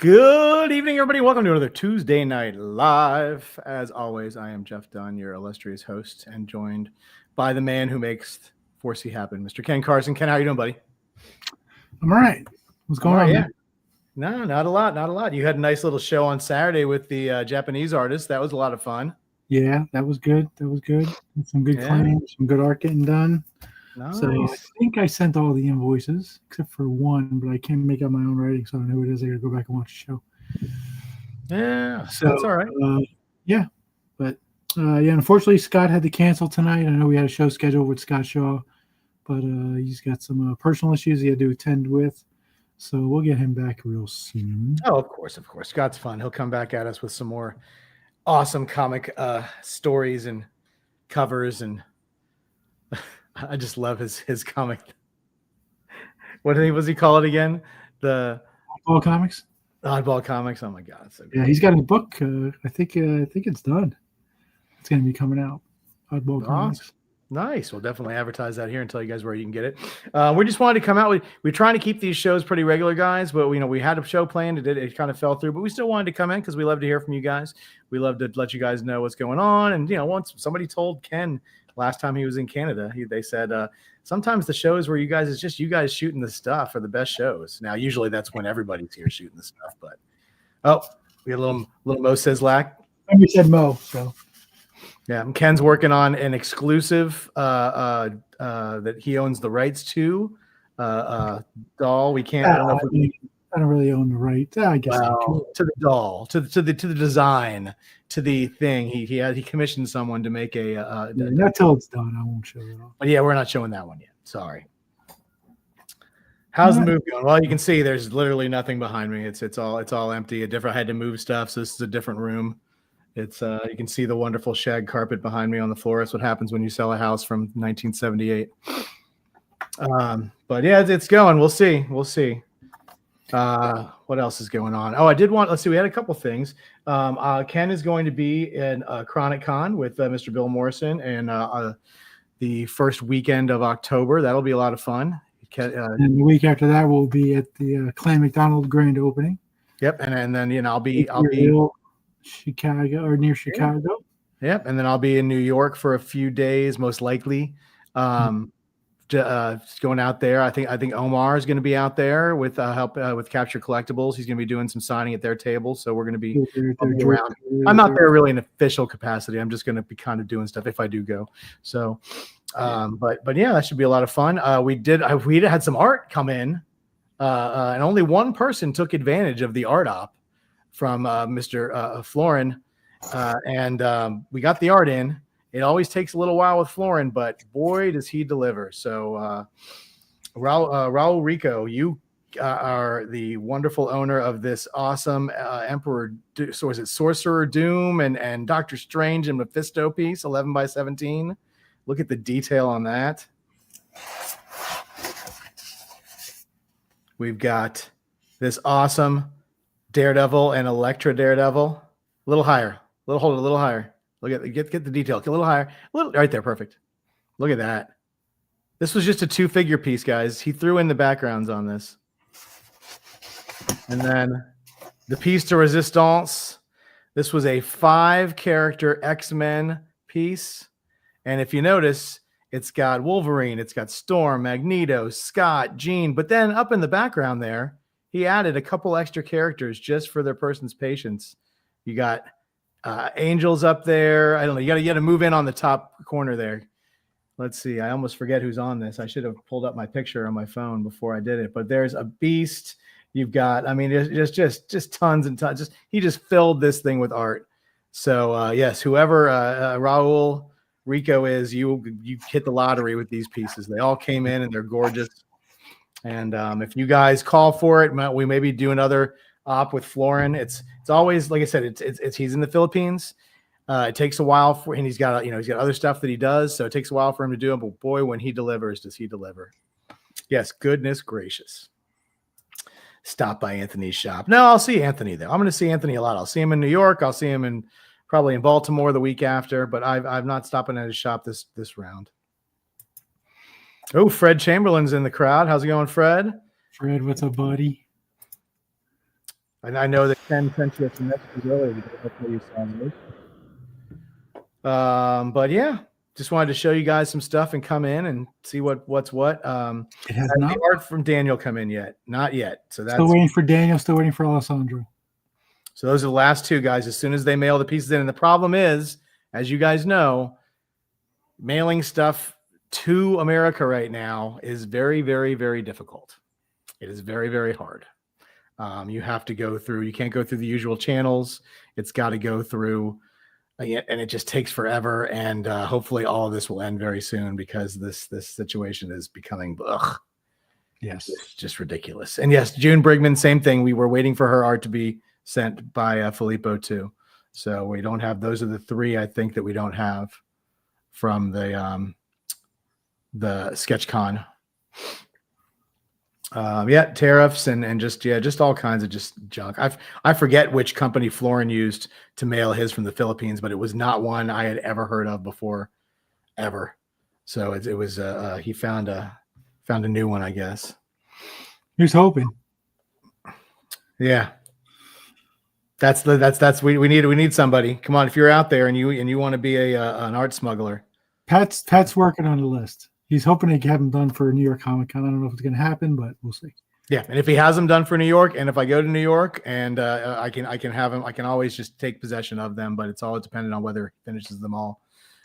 Good evening, everybody. Welcome to another Tuesday Night Live. As always, I am Jeff Dunn, your illustrious host, and joined by the man who makes 4C happen, Mr. Ken Carson. Ken, how are you doing, buddy? I'm all right. What's going on? Yeah. No, not a lot. You had a nice little show on Saturday with the Japanese artist. That was a lot of fun. Yeah, that was good. Some good claims, some good art getting done. Nice. So I think I sent all the invoices except for one, but I can't make out my own writing, so I don't know who it is. I gotta go back and watch the show. Yeah, so that's all right. Unfortunately, Scott had to cancel tonight. I know we had a show scheduled with Scott Shaw, but he's got some personal issues he had to attend with. So we'll get him back real soon. Oh, of course. Scott's fun. He'll come back at us with some more awesome comic stories and covers, and I just love his comic. What was he call it again? The Oddball Comics. Oddball Comics. Oh my God! So yeah, he's got a book. I think it's done. It's going to be coming out. Oddball Comics. Nice. We'll definitely advertise that here and tell you guys where you can get it. We just wanted to come out. We're trying to keep these shows pretty regular, guys. But we had a show planned. It kind of fell through, but we still wanted to come in because we love to hear from you guys. We love to let you guys know what's going on. And once somebody told Ken last time he was in Canada, they said sometimes the shows where it's just you guys shooting the stuff are the best shows. Now, usually that's when everybody's here shooting the stuff. But we had a little Mo Sislak. We said Mo, so. Yeah, Ken's working on an exclusive that he owns the rights to. Doll. We can't. I don't really own the rights. I guess to the doll, to the design, to the thing. He commissioned someone to make a. Not till it's done. I won't show it off. But yeah, we're not showing that one yet. Sorry. How's the move going? Well, you can see there's literally nothing behind me. It's all empty. I had to move stuff, so this is a different room. It's you can see the wonderful shag carpet behind me on the floor. That's what happens when you sell a house from 1978. But yeah, it's going. We'll see. What else is going on? Oh, let's see. We had a couple things. Ken is going to be in Chronic Con with Mr. Bill Morrison and the first weekend of October. That'll be a lot of fun. And the week after that, we'll be at the Clan McDonald grand opening. Yep, and then I'll be Chicago or near Chicago. Yep, and then I'll be in New York for a few days, most likely. Going out there. I think Omar is going to be out there with help with Capture Collectibles. He's going to be doing some signing at their table, so we're going to be around. I'm not there really in official capacity. I'm just going to be kind of doing stuff if I do go. So, but yeah, that should be a lot of fun. We had some art come in, and only one person took advantage of the art op from Mr. Florin, and we got the art in. It always takes a little while with Florin, but boy, does he deliver. So Raul Rico, you are the wonderful owner of this awesome Sorcerer Doom and Doctor Strange and Mephisto piece, 11 by 17. Look at the detail on that. We've got this awesome Daredevil and Elektra Daredevil. A little higher. Hold it a little higher. Look at get the detail. Get a little higher. Right there, perfect. Look at that. This was just a 2-figure piece, guys. He threw in the backgrounds on this. And then the piece de resistance. This was a 5-character X-Men piece. And if you notice, it's got Wolverine, it's got Storm, Magneto, Scott, Jean. But then up in the background there, he added a couple extra characters just for their person's patience. You got Angels up there. I don't know. You got to move in on the top corner there. Let's see. I almost forget who's on this. I should have pulled up my picture on my phone before I did it. But there's a Beast. You've got. I mean, there's just tons and tons. He just filled this thing with art. So yes, whoever Raul Rico is, you hit the lottery with these pieces. They all came in and they're gorgeous. And if you guys call for it, we may be doing another op with Florin. It's always, like I said, it's he's in the Philippines. It takes a while and he's got other stuff that he does, so it takes a while for him to do it. But boy, when he delivers, does he deliver? Yes, goodness gracious. Stop by Anthony's shop. No, I'll see Anthony there. I'm going to see Anthony a lot. I'll see him in New York. I'll see him probably in Baltimore the week after. But I've not stopping at his shop this round. Oh, Fred Chamberlain's in the crowd. How's it going, Fred? Fred, what's up, buddy? And I know that Ken sent you some messages earlier today. Hopefully you saw those. But yeah, just wanted to show you guys some stuff and come in and see what's what. It has Has not. the art from Daniel come in yet? Not yet. So that's Still waiting for Daniel. Still waiting for Alessandro. so those are the last two guys. As soon as they mail the pieces in, and the problem is, as you guys know, mailing stuff to America right now is very, very, very difficult. It is very, very hard. You have to go through. You can't go through the usual channels. It's got to go through. And it just takes forever. And hopefully all of this will end very soon because this situation is becoming Yes, it's just ridiculous. And yes, June Brigman, same thing. We were waiting for her art to be sent by Filippo too. So we don't have. Those are the three I think that we don't have from the SketchCon. Tariffs and just all kinds of just junk. I forget which company Florin used to mail his from the Philippines, but it was not one I had ever heard of before, ever. So it was he found a new one, I guess. here's hoping. Yeah, we need somebody. Come on, if you're out there and you want to be an art smuggler. Pat's working on the list. He's hoping to have them done for New York Comic Con. I don't know if it's going to happen, but we'll see. Yeah, and if he has them done for New York, and if I go to New York, and I can have them, I can always just take possession of them. But it's all dependent on whether he finishes them all.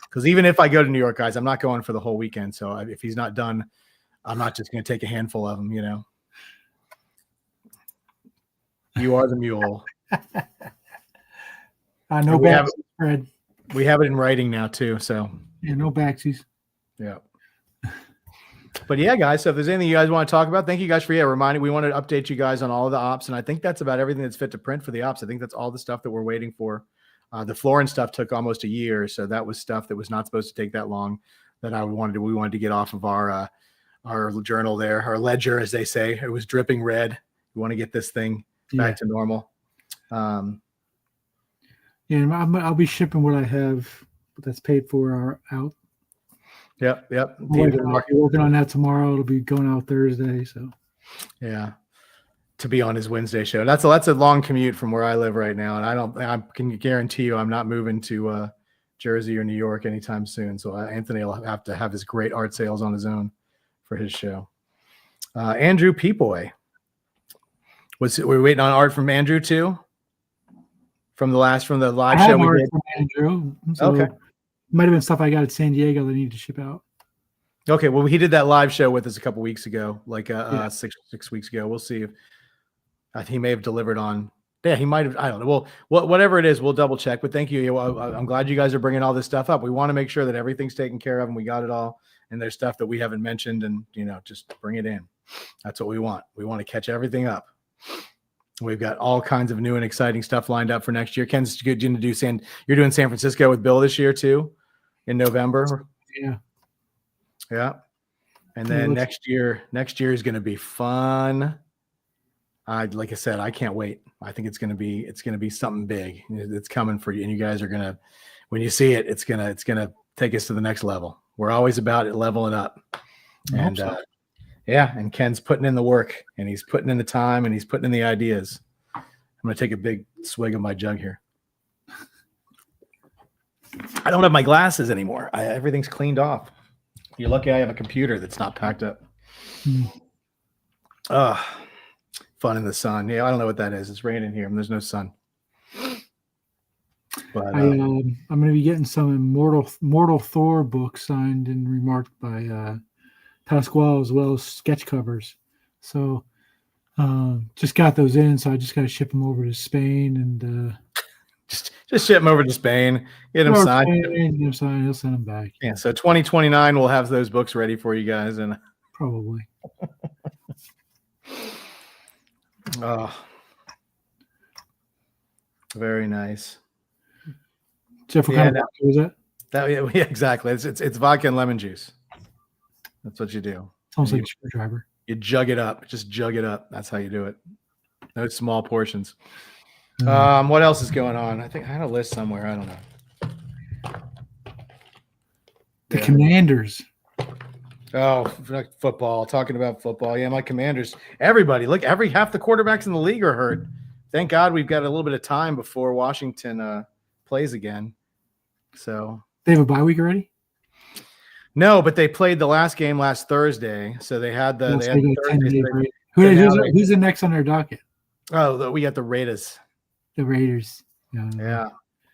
Because even if I go to New York, guys, I'm not going for the whole weekend. So if he's not done, I'm not just going to take a handful of them. You know, you are the mule. No backsies, Fred. We have it in writing now too. So yeah, no backsies. Yeah. But yeah, guys, so if there's anything you guys want to talk about, thank you guys for reminding. We wanted to update you guys on all of the ops, and I think that's about everything that's fit to print for the ops. I think that's all the stuff that we're waiting for. The Florin stuff took almost a year, so that was stuff that was not supposed to take that long. That we wanted to get off of our journal there, our ledger, as they say. It was dripping red. We want to get this thing back to normal. I'll be shipping what I have that's paid for out. Yep. I'll be working on that tomorrow. It'll be going out Thursday. So, yeah, to be on his Wednesday show. That's a long commute from where I live right now, and I can guarantee you I'm not moving to Jersey or New York anytime soon. So Anthony will have to have his great art sales on his own for his show. Andrew Peepoy, we're waiting on art from Andrew too. From the live show we did. From Andrew. So okay. Might have been stuff I got at San Diego that I need to ship out. Okay, well, he did that live show with us a couple weeks ago, like 6 weeks ago. We'll see if he may have delivered on. Yeah, he might have. I don't know. Well, whatever it is, we'll double check. But thank you. I'm glad you guys are bringing all this stuff up. We want to make sure that everything's taken care of and we got it all. And there's stuff that we haven't mentioned, and just bring it in. That's what we want. We want to catch everything up. We've got all kinds of new and exciting stuff lined up for next year. Ken's going to do You're doing San Francisco with Bill this year too. In November. Yeah. And then next year is going to be fun. Like I said, I can't wait. I think it's going to be something big. It's coming for you. And you guys are going to, when you see it, it's going to take us to the next level. We're always about it leveling up. And and Ken's putting in the work, and he's putting in the time, and he's putting in the ideas. I'm going to take a big swig of my jug here. I don't have my glasses anymore. Everything's cleaned off. You're lucky I have a computer that's not packed up. Fun in the sun. Yeah, I don't know what that is. It's raining here, and there's no sun. But I'm going to be getting some Mortal Thor books signed and remarked by Pasquale, as well as sketch covers. So just got those in, so I just got to ship them over to Spain and just ship them over to Spain, get them signed. He'll send them back. Yeah, so 2029 we'll have those books ready for you guys, and probably. Very nice. Jeff, what kind of vodka was that? Yeah, exactly. It's vodka and lemon juice. That's what you do. Sounds like a screwdriver. You jug it up. Just jug it up. That's how you do it. No small portions. What else is going on? I think I had a list somewhere. I don't know. The Commanders. Oh, football. Talking about football. Yeah, my Commanders. Everybody, look, half the quarterbacks in the league are hurt. thank God we've got a little bit of time before Washington plays again. So They have a bye week already? no, but they played the last game last Thursday, so they had the Yes, they got 10 Thursday. days, So right? Who's the next on their docket? we got the Raiders. The Raiders. Yeah.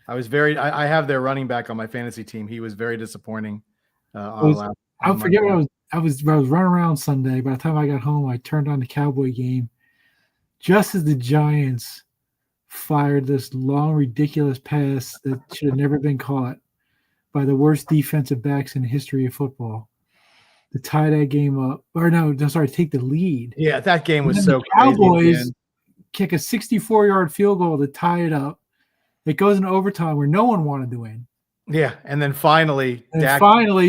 I have their running back on my fantasy team. He was very disappointing. I forget what I was running around Sunday. By the time I got home, I turned on the Cowboy game just as the Giants fired this long, ridiculous pass that should have never been caught by the worst defensive backs in the history of football to tie that game up. Or take the lead. Yeah, that game was so crazy. Cowboys kick a 64-yard field goal to tie it up. It goes into overtime where no one wanted to win. Yeah, and then finally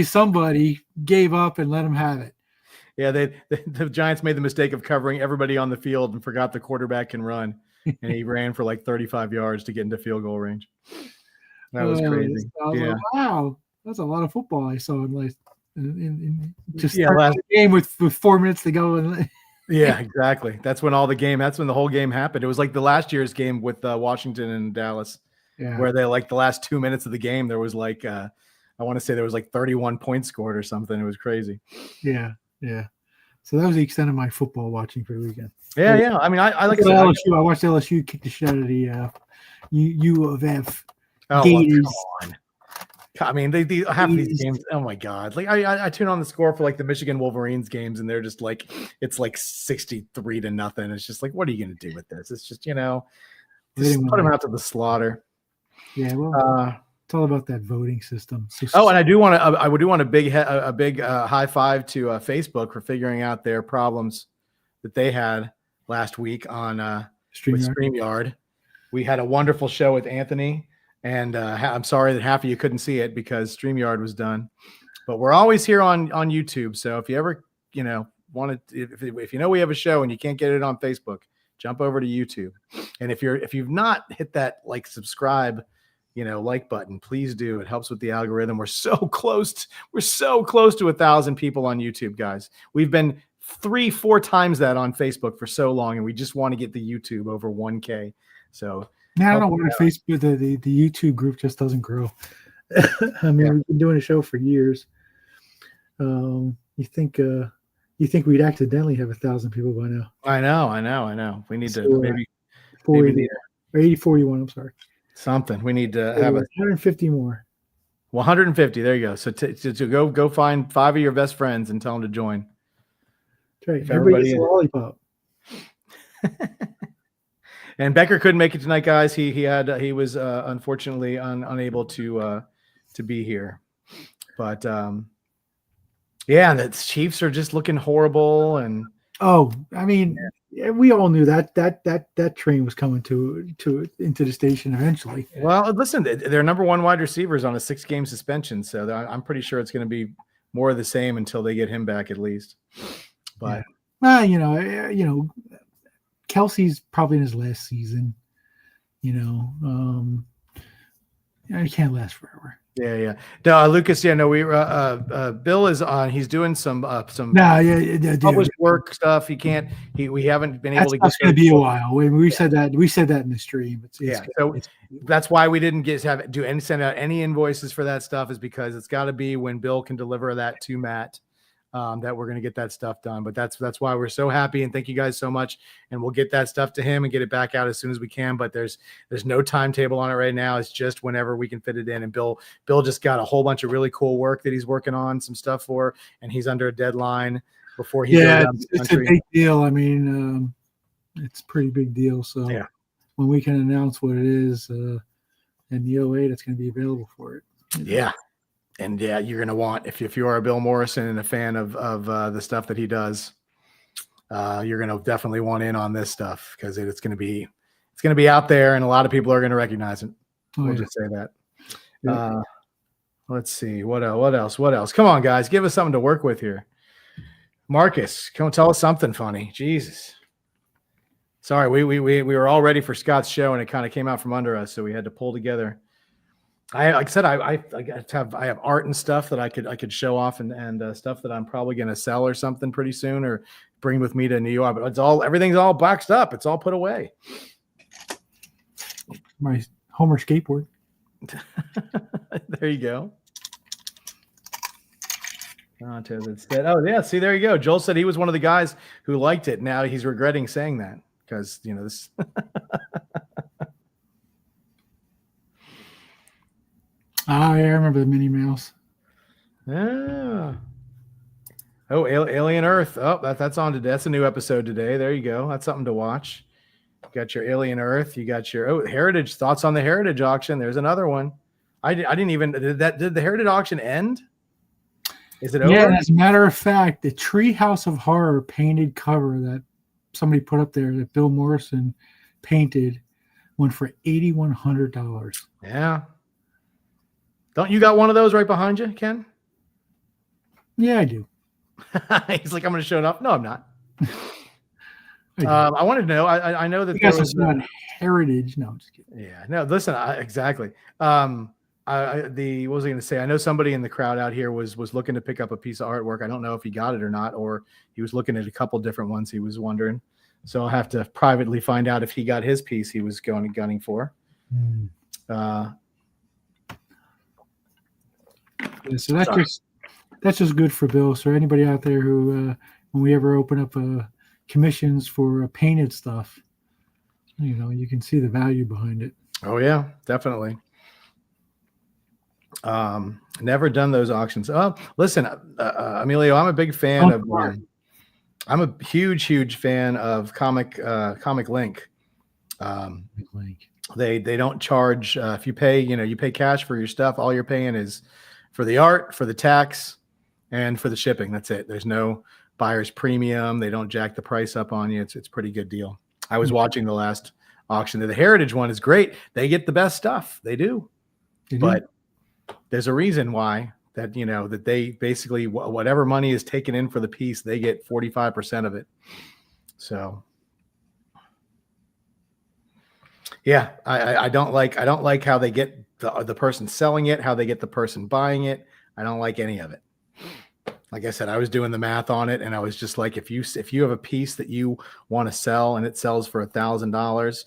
somebody gave up and let them have it. Yeah, the Giants made the mistake of covering everybody on the field and forgot the quarterback can run, and he ran for like 35 yards to get into field goal range. That was crazy. Like, wow, that's a lot of football I saw in just last game with 4 minutes to go. And yeah, exactly. That's when the whole game happened. It was like the last year's game with Washington and Dallas. Yeah. Where they like the last 2 minutes of the game, there was like I want to say there was like 31 points scored or something. It was crazy. Yeah. So that was the extent of my football watching for the weekend. Yeah. I mean, I like LSU. I watched LSU kick the shit out of the U of F. Gators. Well, I mean, they half of these games. Oh my god! Like I tune on the score for like the Michigan Wolverines games, and they're just like it's like 63-0. It's just like, what are you going to do with this? It's just just put them out to the slaughter. Yeah, well, it's all about that voting system. And I do want a big high five to Facebook for figuring out their problems that they had last week on with StreamYard. We had a wonderful show with Anthony, and I'm sorry that half of you couldn't see it because StreamYard was done. But we're always here on YouTube, so if you ever want to, if you know we have a show and you can't get it on Facebook, jump over to YouTube. And if you've not hit that subscribe, like button, please do. It helps with the algorithm. We're so close to 1,000 people on YouTube, guys. We've been 3-4 times that on Facebook for so long, and we just want to get the YouTube over 1K. So now I don't know why Facebook, the YouTube group just doesn't grow. I mean, we've been doing a show for years. You think we'd accidentally have 1,000 people by now? I know. We need to maybe 41. I'm sorry. Something. We need to have 150 more. 150. There you go. So to go find 5 of your best friends and tell them to join. That's right. Everybody gets a lollipop. And Becker couldn't make it tonight, guys. He was unfortunately unable to be here. But and the Chiefs are just looking horrible. And I mean, we all knew that train was coming into the station eventually. Well, listen, their number one wide receiver is on a 6-game suspension, so I'm pretty sure it's going to be more of the same until they get him back at least. But Kelsey's probably in his last season. It can't last forever. Yeah. No, Lucas. Yeah, no. We Bill is on. He's doing some published work stuff. He can't. We haven't been able to. That's going to be a while. We said that. We said that in the stream. That's why we didn't send out any invoices for that stuff. Is because it's got to be when Bill can deliver that to Matt. That we're going to get that stuff done. But that's why we're so happy, and thank you guys so much. And we'll get that stuff to him and get it back out as soon as we can. But there's no timetable on it right now. It's just whenever we can fit it in. And Bill just got a whole bunch of really cool work that he's working on some stuff for, and he's under a deadline before he goes down to the country. It's a big deal. I mean, it's a pretty big deal. So when we can announce what it is in the 08, it's going to be available for it. Yeah. And you're going to want, if you are a Bill Morrison and a fan of the stuff that he does, you're going to definitely want in on this stuff because it's going to be out there and a lot of people are going to recognize it. We'll just say that. Yeah. Let's see. What else? Come on, guys. Give us something to work with here. Marcus, come tell us something funny. Jesus. Sorry, we were all ready for Scott's show and it kind of came out from under us, so we had to pull together. I have art and stuff that I could show off and stuff that I'm probably going to sell or something pretty soon or bring with me to New York. But everything's all boxed up. It's all put away. my Homer skateboard. There you go. Oh yeah, see, there you go. Joel said he was one of the guys who liked it. Now he's regretting saying that because this. Oh yeah, I remember the Minnie Mouse. Yeah. Oh, Alien Earth. Oh, that's on today. That's a new episode today. There you go. That's something to watch. You got your Alien Earth. You got your Heritage. Thoughts on the Heritage auction. There's another one. I didn't even did the Heritage auction end? Is it over? Yeah, as a matter of fact, the Treehouse of Horror painted cover that somebody put up there that Bill Morrison painted went for $8,100. Yeah. Don't you got one of those right behind you, Ken? Yeah, I do. He's like, I'm going to show it off. No, I'm not. I wanted to know. I know that there was not Heritage. No, I'm just kidding. Yeah, no. Listen, exactly. What was I going to say? I know somebody in the crowd out here was looking to pick up a piece of artwork. I don't know if he got it or not, or he was looking at a couple different ones. He was wondering. So I'll have to privately find out if he got his piece he was going and gunning for. Yeah, so that's just good for Bill. So anybody out there who, when we ever open up commissions for painted stuff, you can see the value behind it. Oh yeah, definitely. Never done those auctions. Oh, listen, Emilio, I'm a big fan of. I'm a huge fan of Comic Link. They don't charge if you pay. You pay cash for your stuff. All you're paying is for the art, for the tax, and for the shipping. That's it. There's no buyer's premium. They don't jack the price up on you. It's a pretty good deal. I was watching the last auction. The Heritage one is great. They get the best stuff. They do. But there's a reason why that, that they basically, whatever money is taken in for the piece, they get 45% of it. So yeah, I don't like how they get the person selling it, how they get the person buying it. I don't like any of it. Like I said, I was doing the math on it, and I was just like, if you have a piece that you want to sell and it sells for $1,000,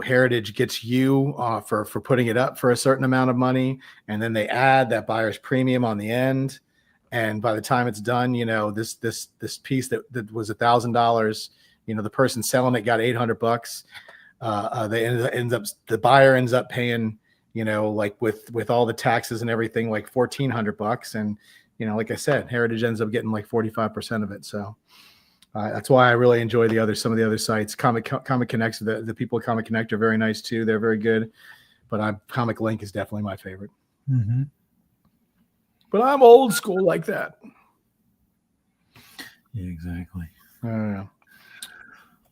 Heritage gets you for putting it up for a certain amount of money, and then they add that buyer's premium on the end. And by the time it's done, this piece that was $1,000, the person selling it got $800. The buyer ends up paying, like with all the taxes and everything, like $1,400. And, like I said, Heritage ends up getting like 45% of it. So that's why I really enjoy some of the other sites. Comic Connect, the people at Comic Connect are very nice too. They're very good, but Comic Link is definitely my favorite. Mm-hmm. But I'm old school like that. Yeah, exactly. I don't know.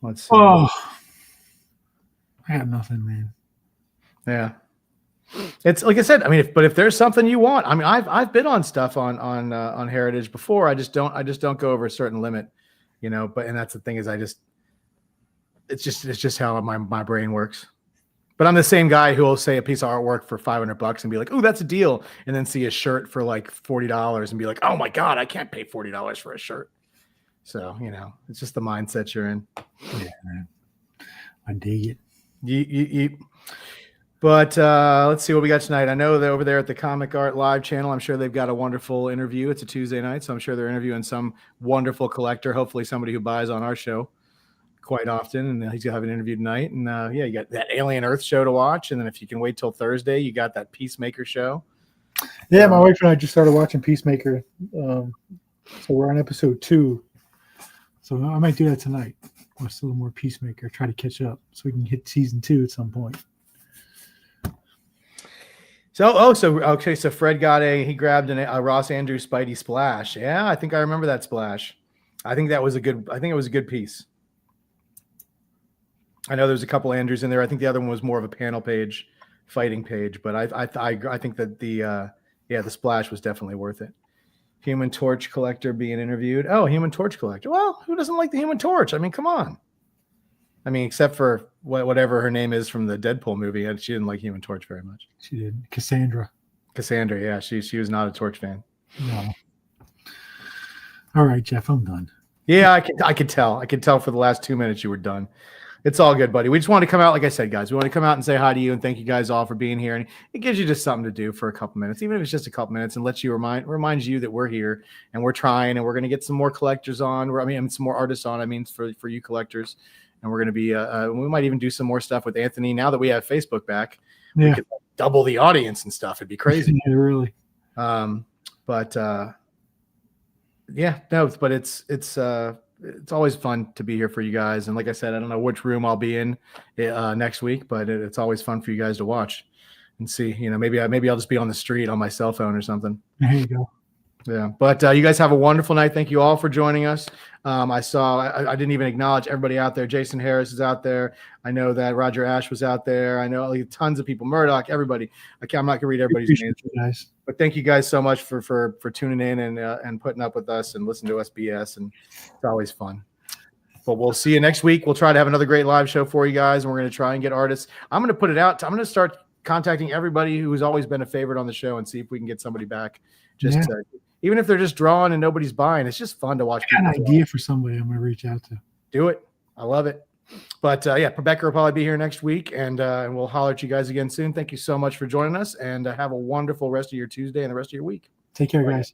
Let's see. Oh, I got nothing, man. Yeah. It's like I said. I mean, if there's something you want, I mean, I've been on stuff on Heritage before. I just don't go over a certain limit, But that's the thing is, it's just how my brain works. But I'm the same guy who will say a piece of artwork for $500 and be like, "Oh, that's a deal," and then see a shirt for like $40 and be like, "Oh my God, I can't pay $40 for a shirt." So it's just the mindset you're in. Yeah, man. I dig You. it. But let's see what we got tonight. I know they're over there at the Comic Art Live channel. I'm sure they've got a wonderful interview. It's a Tuesday night, so I'm sure they're interviewing some wonderful collector, hopefully somebody who buys on our show quite often. And he's going to have an interview tonight. And yeah, you got that Alien Earth show to watch. And then if you can wait till Thursday, you got that Peacemaker show. Yeah, my wife and I just started watching Peacemaker. So we're on episode 2. So I might do that tonight. Watch a little more Peacemaker, try to catch up so we can hit season 2 at some point. So Fred grabbed a Ross Andrews Spidey splash. Yeah, I think I remember that splash. I think it was a good piece. I know there's a couple Andrews in there. I think the other one was more of a panel page, fighting page, but I think that the splash was definitely worth it. Human Torch collector being interviewed. Oh, Human Torch collector. Well, who doesn't like the Human Torch? I mean, come on. I mean, except for whatever her name is from the Deadpool movie, she didn't like Human Torch very much. She did. Cassandra, yeah, she was not a Torch fan. No. All right, Jeff, I'm done. Yeah, I could tell. I could tell for the last 2 minutes you were done. It's all good, buddy. We just want to come out, like I said, guys. We want to come out and say hi to you and thank you guys all for being here. And it gives you just something to do for a couple minutes, even if it's just a couple minutes, and lets you reminds you that we're here and we're trying, and we're going to get some more collectors on. Some more artists on. For you collectors, and we're going to be. We might even do some more stuff with Anthony now that we have Facebook back. Yeah, we could double the audience and stuff. It'd be crazy. Yeah, really. But it's always fun to be here for you guys. And like I said, I don't know which room I'll be in next week, but it's always fun for you guys to watch and see. Maybe I'll just be on the street on my cell phone or something. There you go. Yeah, but you guys have a wonderful night. Thank you all for joining us. I didn't even acknowledge everybody out there. Jason Harris is out there. I know that Roger Ash was out there. I know tons of people. Murdoch, everybody. I'm not gonna read everybody's names, guys. but thank you guys so much for tuning in and putting up with us and listening to us BS. And it's always fun. But we'll see you next week. We'll try to have another great live show for you guys, and we're going to try and get artists. I'm going to put it out. I'm going to start contacting everybody who's always been a favorite on the show and see if we can get somebody back. Even if they're just drawing and nobody's buying, it's just fun to watch. I got an idea for somebody I'm going to reach out to. Do it. I love it. But Rebecca will probably be here next week, and we'll holler at you guys again soon. Thank you so much for joining us, and have a wonderful rest of your Tuesday and the rest of your week. Take care, guys.